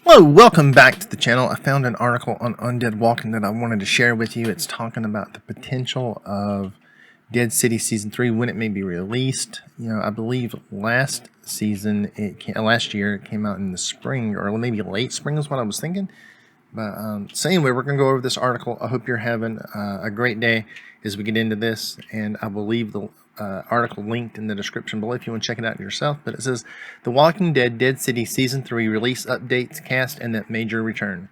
Hello, welcome back to the channel. I found an article on Undead Walking that I wanted to share with you. It's talking about the potential of Dead City Season 3 when it may be released. You know, I believe last year it came out in the spring, or maybe late spring is what I was thinking. But so anyway, we're going to go over this article. I hope you're having a great day as we get into this, and I will leave the article linked in the description below if you want to check it out yourself. But it says, The Walking Dead Dead City Season 3 release updates, cast, and that major return.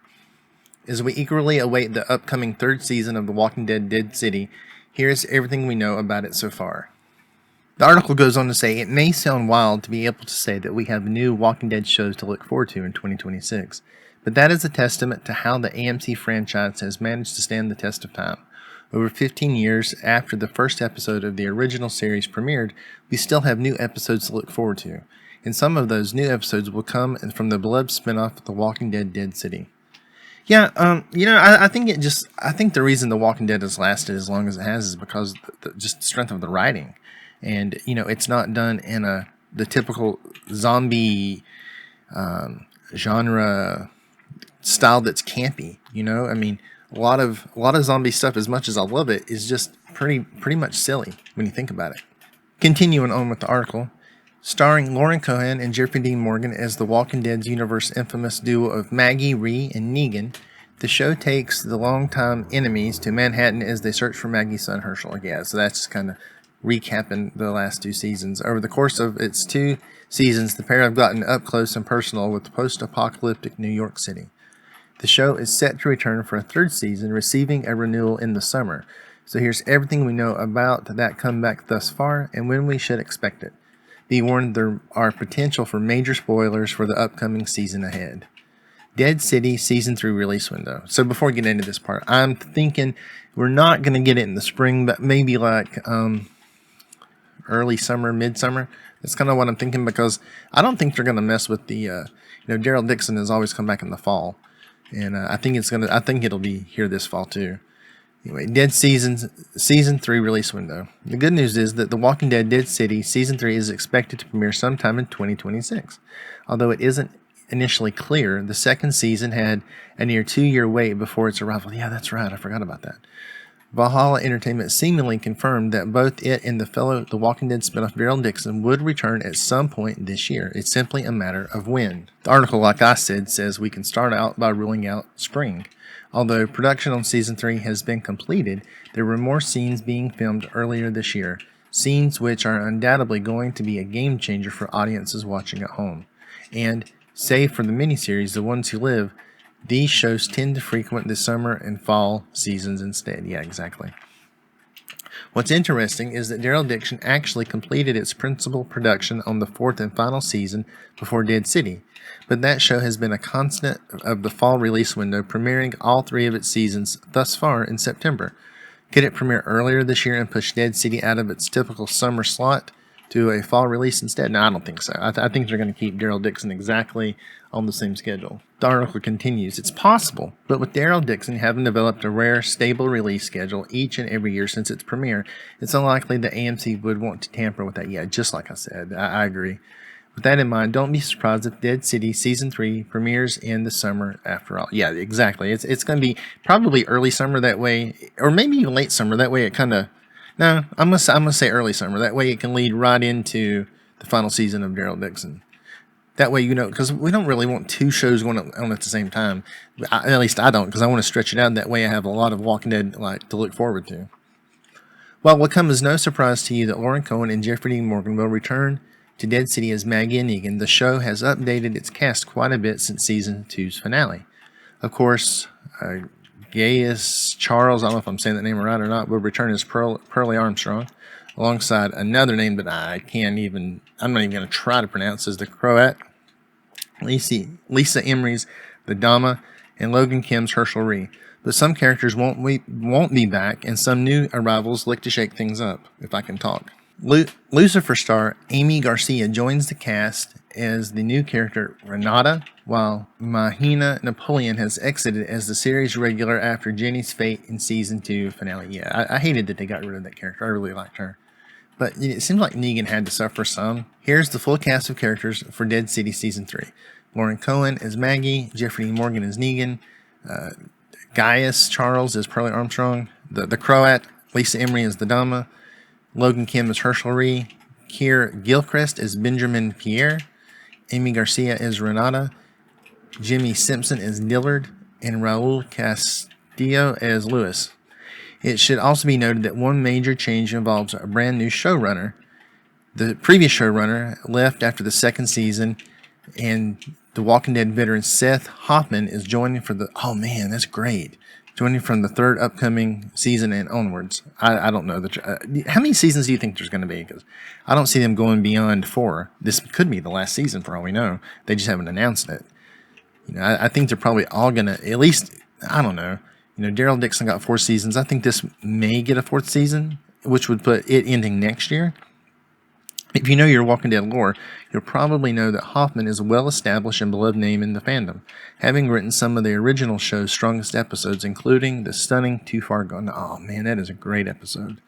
As we eagerly await the upcoming third season of The Walking Dead Dead City, here's everything we know about it so far. The article goes on to say, it may sound wild to be able to say that we have new Walking Dead shows to look forward to in 2026, but that is a testament to how the AMC franchise has managed to stand the test of time. Over 15 years after the first episode of the original series premiered, we still have new episodes to look forward to, and some of those new episodes will come from the beloved spinoff, The Walking Dead Dead City. Yeah, I think the reason The Walking Dead has lasted as long as it has is because just the strength of the writing, and it's not done in the typical zombie genre style that's campy. A lot of zombie stuff, as much as I love it, is just pretty much silly when you think about it. Continuing on with the article, starring Lauren Cohan and Jeffrey Dean Morgan as the Walking Dead's universe infamous duo of Maggie, Rhee, and Negan, the show takes the longtime enemies to Manhattan as they search for Maggie's son Herschel. Yeah, so that's just kind of recapping the last two seasons. Over the course of its 2 seasons, the pair have gotten up close and personal with post-apocalyptic New York City. The show is set to return for a 3rd season, receiving a renewal in the summer. So here's everything we know about that comeback thus far and when we should expect it. Be warned, there are potential for major spoilers for the upcoming season ahead. Dead City Season 3 release window. So before we get into this part, I'm thinking we're not going to get it in the spring, but maybe like early summer, midsummer. That's kind of what I'm thinking, because I don't think they're going to mess with the, Daryl Dixon has always come back in the fall. And I think it'll be here this fall too. Anyway, Dead Season 3 release window. The good news is that The Walking Dead Dead City Season 3 is expected to premiere sometime in 2026. Although it isn't initially clear, the 2nd season had a near 2-year wait before its arrival. Yeah, that's right, I forgot about that. Valhalla Entertainment seemingly confirmed that both it and The Walking Dead spinoff Daryl Dixon would return at some point this year. It's simply a matter of when. The article, like I said, says we can start out by ruling out spring. Although production on Season 3 has been completed, there were more scenes being filmed earlier this year, scenes which are undoubtedly going to be a game changer for audiences watching at home. And, save for the miniseries, The Ones Who Live, these shows tend to frequent the summer and fall seasons instead. Yeah, exactly. What's interesting is that Daryl Dixon actually completed its principal production on the 4th and final season before Dead City, but that show has been a constant of the fall release window, premiering all 3 of its seasons thus far in September. Could it premiere earlier this year and push Dead City out of its typical summer slot to a fall release instead? No, I don't think so. I think they're going to keep Daryl Dixon exactly on the same schedule. The article continues, it's possible, but with Daryl Dixon having developed a rare, stable release schedule each and every year since its premiere, it's unlikely that AMC would want to tamper with that. Yeah, just like I said, I agree. With that in mind, don't be surprised if Dead City Season 3 premieres in the summer after all. Yeah, exactly. It's going to be probably early summer that way, or maybe even late summer. That way it kind of... No, I'm gonna say early summer. That way it can lead right into the final season of Daryl Dixon. That way, because we don't really want 2 shows going on at the same time. At least I don't, because I want to stretch it out. That way I have a lot of Walking Dead to look forward to. Well, it will come as no surprise to you that Lauren Cohan and Jeffrey Dean Morgan will return to Dead City as Maggie and Negan. The show has updated its cast quite a bit since Season 2's finale. Of course, Gaius Charles, I don't know if I'm saying that name right or not, will return as Pearlie Armstrong, alongside another name that I'm not even going to try to pronounce, as the Croat, Lisa Emery's the Dama, and Logan Kim's Herschel Rhee. But some characters won't be back, and some new arrivals look to shake things up, if I can talk. Lucifer star Aimee Garcia joins the cast as the new character Renata, while Mahina Napoleon has exited as the series regular after Jenny's fate in Season 2 finale. Yeah, I hated that they got rid of that character. I really liked her. But it seems like Negan had to suffer some. Here's the full cast of characters for Dead City Season 3. Lauren Cohan as Maggie. Jeffrey Dean Morgan as Negan. Gaius Charles as Pearlie Armstrong. The Croat, Lisa Emery as the Dama. Logan Kim as Herschel Rhee. Keir Gilchrist as Benjamin Pierre. Aimee Garcia as Renata. Jimmy Simpson as Dillard. And Raul Castillo as Lewis. It should also be noted that one major change involves a brand new showrunner. The previous showrunner left after the second season, and The Walking Dead veteran Seth Hoffman is joining for the... Oh man, that's great. Joining from the third upcoming season and onwards. I don't know. How many seasons do you think there's going to be? Because I don't see them going beyond 4. This could be the last season for all we know. They just haven't announced it. I think they're probably all going to... At least, I don't know. Daryl Dixon got 4 seasons. I think this may get a 4th season, which would put it ending next year. If you know your Walking Dead lore, you'll probably know that Hoffman is a well-established and beloved name in the fandom, having written some of the original show's strongest episodes, including the stunning Too Far Gone. Oh man, that is a great episode.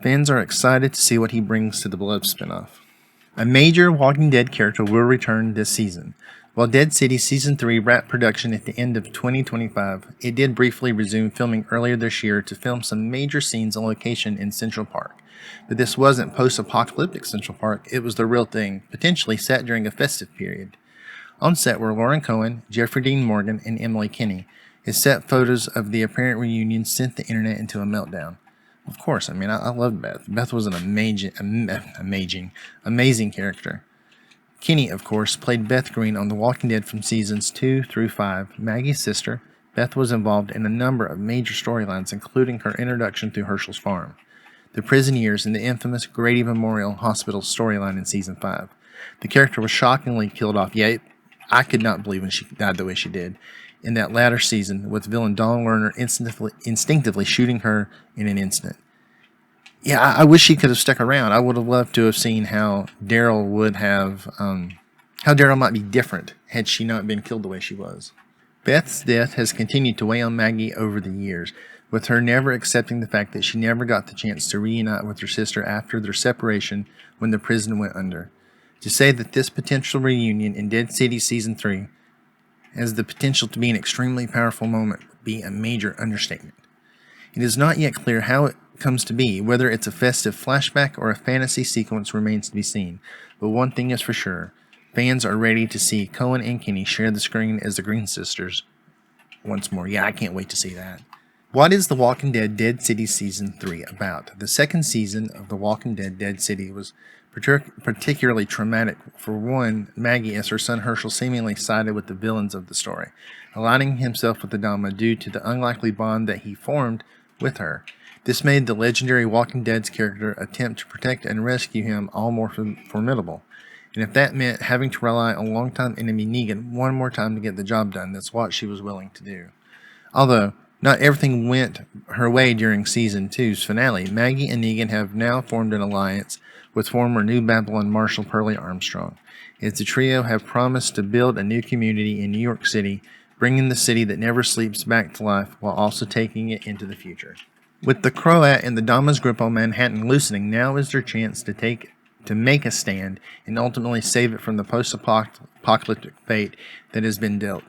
Fans are excited to see what he brings to the beloved spinoff. A major Walking Dead character will return this season. While Dead City Season 3 wrapped production at the end of 2025, it did briefly resume filming earlier this year to film some major scenes on location in Central Park. But this wasn't post-apocalyptic Central Park, it was the real thing, potentially set during a festive period. On set were Lauren Cohan, Jeffrey Dean Morgan, and Emily Kinney. His set photos of the apparent reunion sent the internet into a meltdown. Of course, I loved Beth. Beth was an amazing character. Kinney, of course, played Beth Green on The Walking Dead from seasons 2 through 5. Maggie's sister, Beth was involved in a number of major storylines, including her introduction to Herschel's farm, the prison years, and the infamous Grady Memorial Hospital storyline in season 5. The character was shockingly killed off, yet I could not believe when she died the way she did in that latter season, with villain Dawn Lerner instinctively shooting her in an instant. Yeah, I wish she could have stuck around. I would have loved to have seen how Daryl might be different had she not been killed the way she was. Beth's death has continued to weigh on Maggie over the years, with her never accepting the fact that she never got the chance to reunite with her sister after their separation when the prison went under. To say that this potential reunion in Dead City Season 3 has the potential to be an extremely powerful moment would be a major understatement. It is not yet clear how it comes to be. Whether it's a festive flashback or a fantasy sequence remains to be seen. But one thing is for sure. Fans are ready to see Cohen and Kinney share the screen as the Green Sisters once more. Yeah, I can't wait to see that. What is The Walking Dead Dead City Season 3 about? The second season of The Walking Dead Dead City was particularly traumatic for one, Maggie, as her son Herschel seemingly sided with the villains of the story, aligning himself with the Dama due to the unlikely bond that he formed with her. This made the legendary Walking Dead's character attempt to protect and rescue him all more formidable. And if that meant having to rely on longtime enemy Negan one more time to get the job done, that's what she was willing to do. Although not everything went her way during Season 2's finale, Maggie and Negan have now formed an alliance with former New Babylon Marshal Pearlie Armstrong, as the trio have promised to build a new community in New York City, bringing the city that never sleeps back to life while also taking it into the future. With the Croat and the Dama's grip on Manhattan loosening, now is their chance to make a stand and ultimately save it from the post-apocalyptic fate that has been dealt.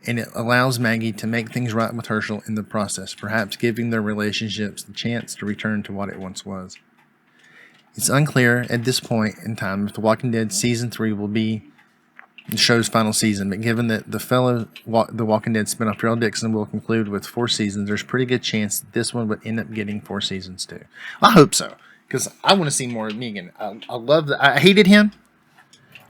And it allows Maggie to make things right with Herschel in the process, perhaps giving their relationships the chance to return to what it once was. It's unclear at this point in time if The Walking Dead Season 3 will be the show's final season, but given that The Walking Dead spinoff Daryl Dixon will conclude with 4 seasons, there's a pretty good chance that this one would end up getting 4 seasons too. I hope so, because I want to see more of Negan. I hated him,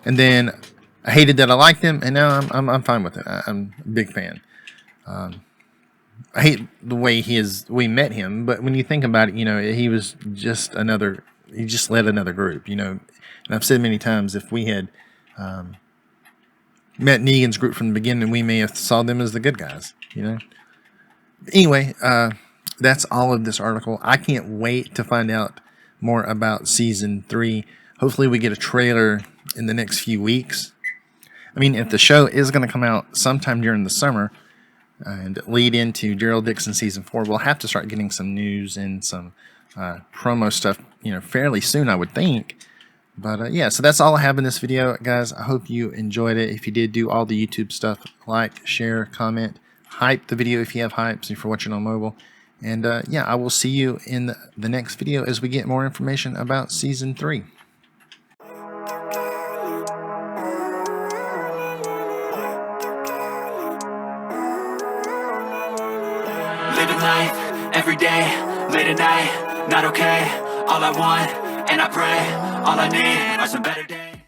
and then I hated that I liked him, and now I'm fine with it. I'm a big fan. I hate the way we met him, but when you think about it, he was just he just led another group, and I've said many times, if we had met Negan's group from the beginning, we may have saw them as the good guys, Anyway, that's all of this article. I can't wait to find out more about Season 3. Hopefully we get a trailer in the next few weeks. If the show is going to come out sometime during the summer and lead into Daryl Dixon Season 4, we'll have to start getting some news and some promo stuff, fairly soon, I would think. But yeah, so that's all I have in this video, guys. I hope you enjoyed it. If you did, do all the YouTube stuff, like, share, comment, hype the video if you have hype, so if you're watching on mobile. And yeah, I will see you in the next video as we get more information about season 3. Living life, every day, late at night, not okay. All I want, and I pray, all I need are some better days.